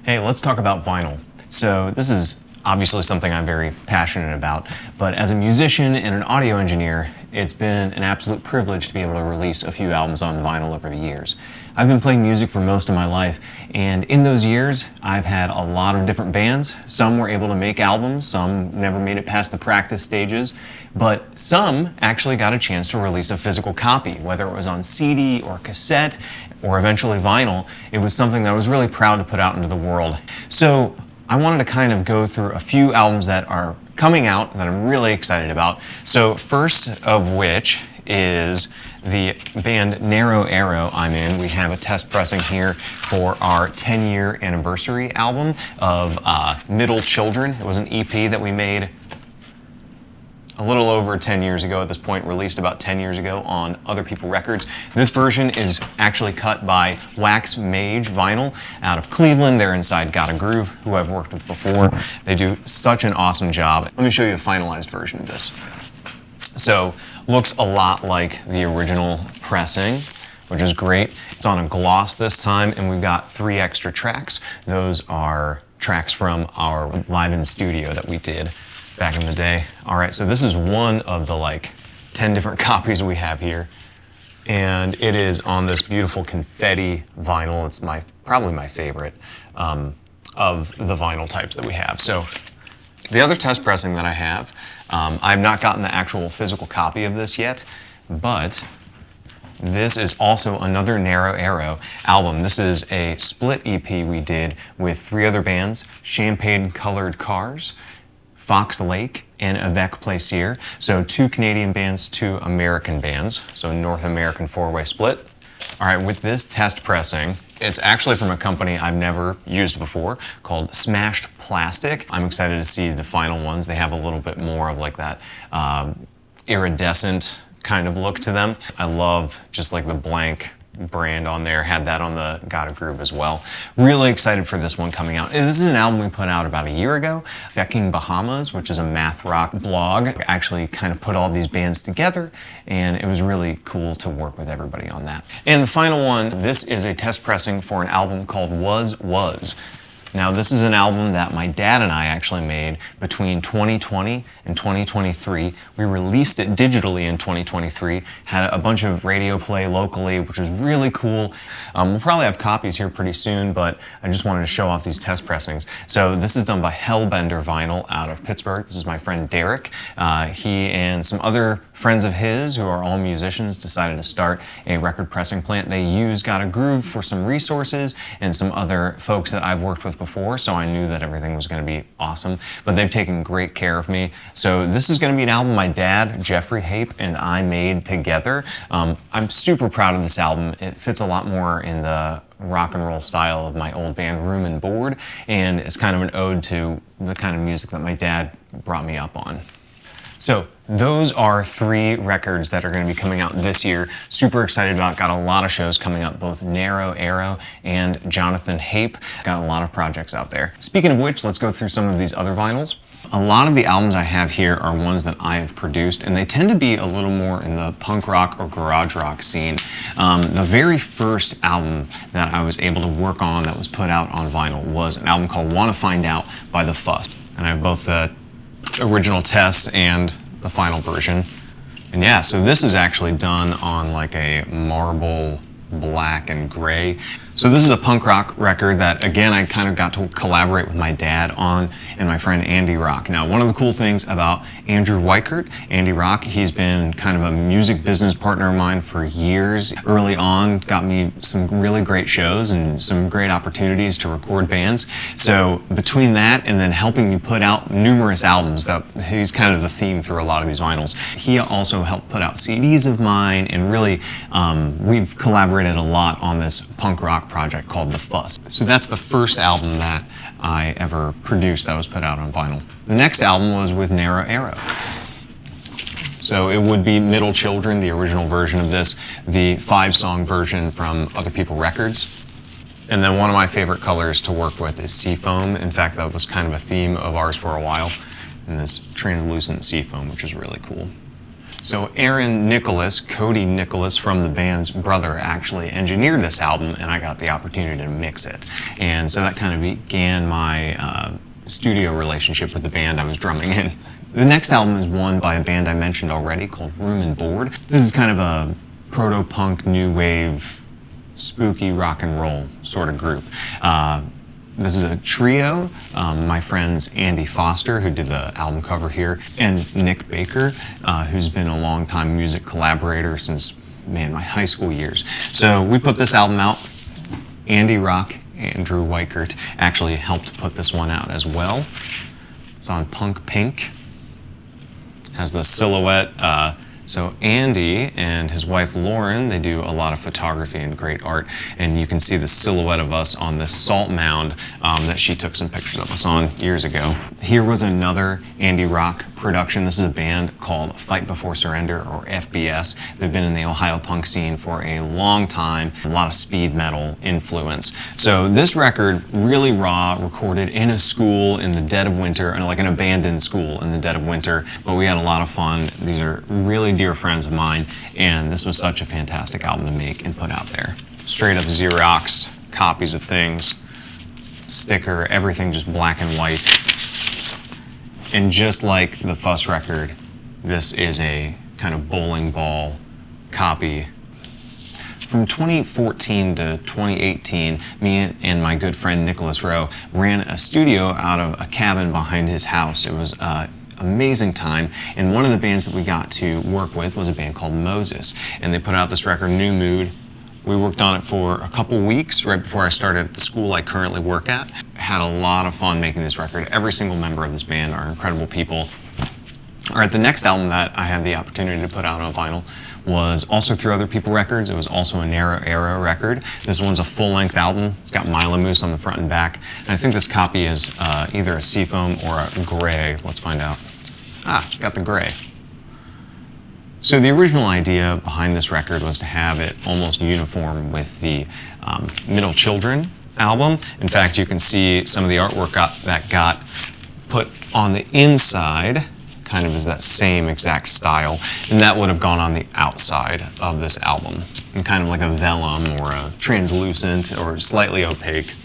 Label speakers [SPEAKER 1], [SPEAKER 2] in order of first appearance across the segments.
[SPEAKER 1] Hey, let's talk about vinyl. So this is obviously something I'm very passionate about, but as a musician and an audio engineer, it's been an absolute privilege to be able to release a few albums on vinyl over the years. I've been playing music for most of my life, and in those years, I've had a lot of different bands. Some were able to make albums, some never made it past the practice stages, but some actually got a chance to release a physical copy, whether it was on CD or cassette or eventually vinyl. It was something that I was really proud to put out into the world. So I wanted to kind of go through a few albums that are coming out that I'm really excited about. So first of which is the band Narrow Arrow I'm in. We have a test pressing here for our 10-year anniversary album of Middle Children. It was an EP that we made a little over 10 years ago at this point, released about 10 years ago on Other People Records. This version is actually cut by Wax Mage Vinyl out of Cleveland. They're inside Got a Groove, who I've worked with before. They do such an awesome job. Let me show you a finalized version of this. So, looks a lot like the original pressing, which is great. It's on a gloss this time, and we've got 3 extra tracks. Those are tracks from our live in studio that we did back in the day. All right, so this is one of the 10 different copies we have here. And it is on this beautiful confetti vinyl. It's probably my favorite of the vinyl types that we have. So the other test pressing that I have, I've not gotten the actual physical copy of this yet, but this is also another Narrow Arrow album. This is a split EP we did with 3 other bands, Champagne Colored Cars, Fox Lake, and Avec Plaisir. So 2 Canadian bands, 2 American bands. So North American 4-way split. All right, with this test pressing, it's actually from a company I've never used before called Smashed Plastic. I'm excited to see the final ones. They have a little bit more of that iridescent kind of look to them. I love just the blank brand on there, had that on the Got a Groove as well. Really excited for this one coming out. And this is an album we put out about a year ago. Fecking Bahamas, which is a math rock blog, actually kind of put all these bands together, and it was really cool to work with everybody on that. And the final one, this is a test pressing for an album called Was. Now, this is an album that my dad and I actually made between 2020 and 2023. We released it digitally in 2023, had a bunch of radio play locally, which was really cool. We'll probably have copies here pretty soon, but I just wanted to show off these test pressings. So this is done by Hellbender Vinyl out of Pittsburgh. This is my friend Derek. He and some other friends of his, who are all musicians, decided to start a record pressing plant. They use Got a Groove for some resources and some other folks that I've worked with before, so I knew that everything was going to be awesome. But they've taken great care of me. So this is going to be an album my dad, Jeffrey Hape, and I made together. I'm super proud of this album. It fits a lot more in the rock and roll style of my old band Room and Board, and it's kind of an ode to the kind of music that my dad brought me up on. So those are 3 records that are going to be coming out this year. Super excited about. Got a lot of shows coming up, both Narrow Arrow and Jonathan Hape. Got a lot of projects out there. Speaking of which, let's go through some of these other vinyls. A lot of the albums I have here are ones that I have produced, and they tend to be a little more in the punk rock or garage rock scene. The very first album that I was able to work on that was put out on vinyl was an album called Wanna Find Out by The Fuss. And I have both the original test and the final version. And yeah, so this is actually done on a marble black and gray. So this is a punk rock record that, again, I kind of got to collaborate with my dad on and my friend Andy Rock. Now, one of the cool things about Andrew Weichert, Andy Rock, he's been kind of a music business partner of mine for years. Early on, got me some really great shows and some great opportunities to record bands. So between that and then helping me put out numerous albums, that he's kind of the theme through a lot of these vinyls. He also helped put out CDs of mine, and really we've collaborated a lot on this punk rock project called The Fuss. So that's the first album that I ever produced that was put out on vinyl. The next album was with Narrow Arrow. So it would be Middle Children, the original version of this, the 5-song version from Other People Records. And then one of my favorite colors to work with is seafoam. In fact, that was kind of a theme of ours for a while, and this translucent seafoam, which is really cool. So Aaron Nicholas, Cody Nicholas from the band's brother, actually engineered this album, and I got the opportunity to mix it. And so that kind of began my studio relationship with the band I was drumming in. The next album is one by a band I mentioned already called Room and Board. This is kind of a proto-punk, new wave, spooky rock and roll sort of group. This is a trio. My friends Andy Foster, who did the album cover here, and Nick Baker, who's been a longtime music collaborator since, man, my high school years. So we put this album out. Andy Rock, Andrew Weichert, actually helped put this one out as well. It's on Punk Pink. Has the silhouette. So Andy and his wife Lauren, they do a lot of photography and great art, and you can see the silhouette of us on this salt mound that she took some pictures of us on years ago. Here was another Andy Rock production. This is a band called Fight Before Surrender, or FBS. They've been in the Ohio punk scene for a long time, a lot of speed metal influence. So this record, really raw, recorded in a school in the dead of winter, and like an abandoned school in the dead of winter, but we had a lot of fun. These are really dear friends of mine, and this was such a fantastic album to make and put out there. Straight up Xeroxed copies of things, sticker, everything just black and white. And just like the Fuss record, this is a kind of bowling ball copy. From 2014 to 2018, me and my good friend Nicholas Rowe ran a studio out of a cabin behind his house. It was amazing time, and one of the bands that we got to work with was a band called Moses, and they put out this record, New Mood. We worked on it for a couple weeks right before I started at the school I currently work at. Had a lot of fun making this record. Every single member of this band are incredible people. All right, the next album that I had the opportunity to put out on vinyl was also through Other People Records. It was also a Narrow Arrow record. This one's a full-length album. It's got Mila Moose on the front and back. And I think this copy is either a seafoam or a gray. Let's find out. Got the gray. So the original idea behind this record was to have it almost uniform with the Middle Children album. In fact, you can see some of the artwork that got put on the inside kind of is that same exact style, and that would have gone on the outside of this album, in kind of like a vellum or a translucent or slightly opaque.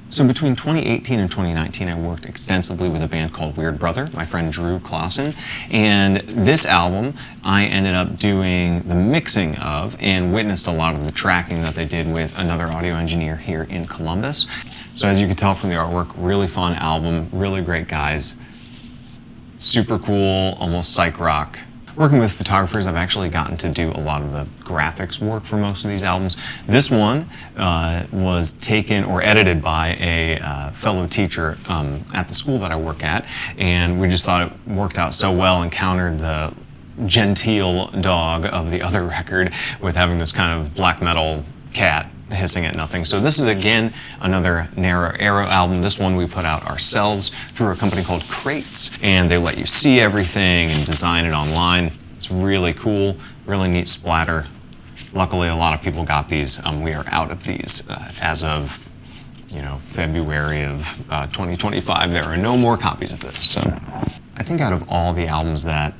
[SPEAKER 1] So between 2018 and 2019, I worked extensively with a band called Weird Brother, my friend Drew Clausen, and this album I ended up doing the mixing of and witnessed a lot of the tracking that they did with another audio engineer here in Columbus. So as you can tell from the artwork, really fun album, really great guys, super cool, almost psych rock. Working with photographers, I've actually gotten to do a lot of the graphics work for most of these albums. This one was taken or edited by a fellow teacher at the school that I work at, and we just thought it worked out so well and countered the genteel dog of the other record with having this kind of black metal cat hissing at nothing. So this is again another Narrow Arrow album. This one we put out ourselves through a company called Crates, and they let you see everything and design it online. It's really cool, really neat splatter. Luckily a lot of people got these. We are out of these as of February of 2025. There are no more copies of this. So I think out of all the albums that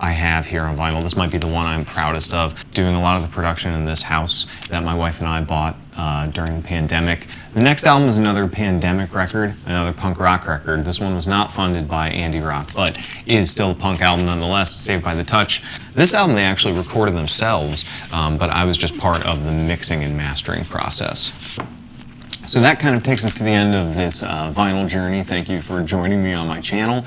[SPEAKER 1] I have here on vinyl, this might be the one I'm proudest of, doing a lot of the production in this house that my wife and I bought during the pandemic. The next album is another pandemic record, another punk rock record. This one was not funded by Andy Rock, but is still a punk album nonetheless, Saved by the Touch. This album they actually recorded themselves, but I was just part of the mixing and mastering process. So that kind of takes us to the end of this vinyl journey. Thank you for joining me on my channel.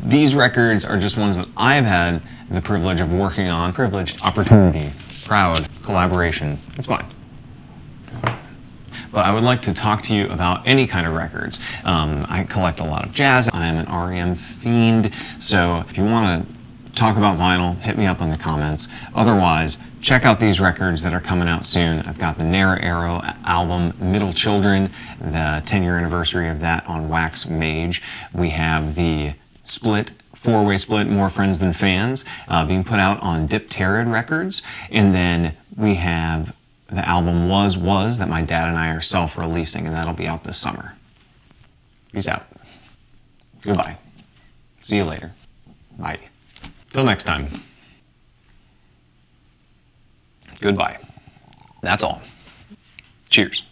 [SPEAKER 1] These records are just ones that I've had the privilege of working on. Privileged, opportunity, proud, collaboration. It's fine. But I would like to talk to you about any kind of records. I collect a lot of jazz. I am an REM fiend. So if you want to talk about vinyl, hit me up in the comments. Otherwise, check out these records that are coming out soon. I've got the Narrow Arrow album, Middle Children, the 10-year anniversary of that on Wax Mage. We have the split, four-way split, More Friends Than Fans, being put out on Dipterid Records. And then we have the album Was that my dad and I are self-releasing, and that'll be out this summer. Peace out. Goodbye. See you later. Bye. Till next time. Goodbye. That's all. Cheers.